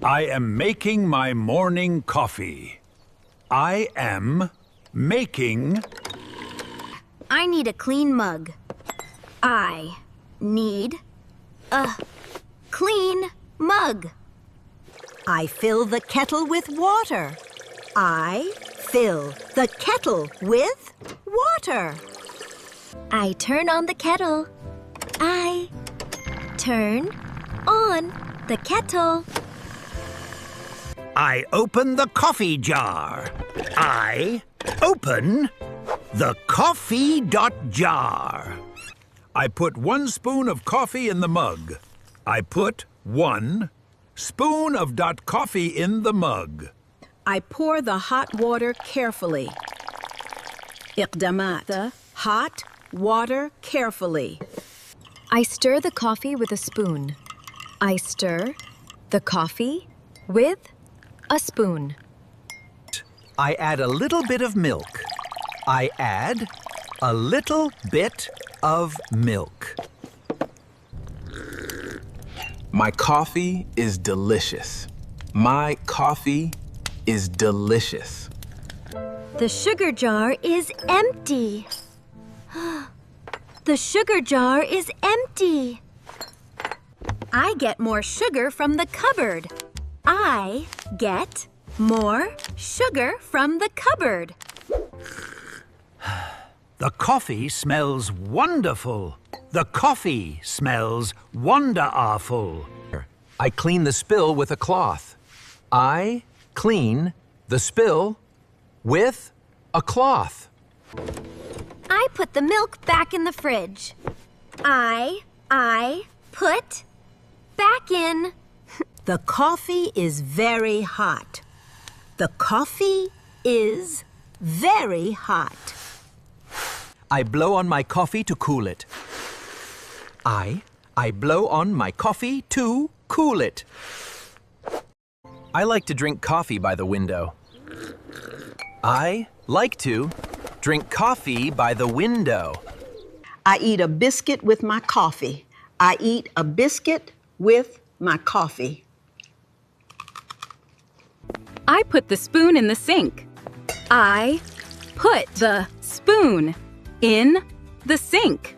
I am making my morning coffee. I am making... I need a clean mug. I need a clean mug. I fill the kettle with water. I fill the kettle with water. I turn on the kettle. I turn on the kettle. I open the coffee jar. I open the coffee.jar. I put 1 spoon of coffee in the mug. I put 1 spoon of coffee in the mug. I pour the hot water carefully. إقدامات. The hot water carefully. I stir the coffee with a spoon. I stir the coffee with a spoon. I add a little bit of milk. I add a little bit of milk. My coffee is delicious. My coffee is delicious. The sugar jar is empty. The sugar jar is empty. I get more sugar from the cupboard. I get more sugar from the cupboard. The coffee smells wonderful. The coffee smells wonder-awful. I clean the spill with a cloth. I clean the spill with a cloth. I put the milk back in the fridge. I put back in. The coffee is very hot. The coffee is very hot. I blow on my coffee to cool it. I blow on my coffee to cool it. I like to drink coffee by the window. I like to drink coffee by the window. I eat a biscuit with my coffee. I eat a biscuit with my coffee. I put the spoon in the sink. I put the spoon in the sink.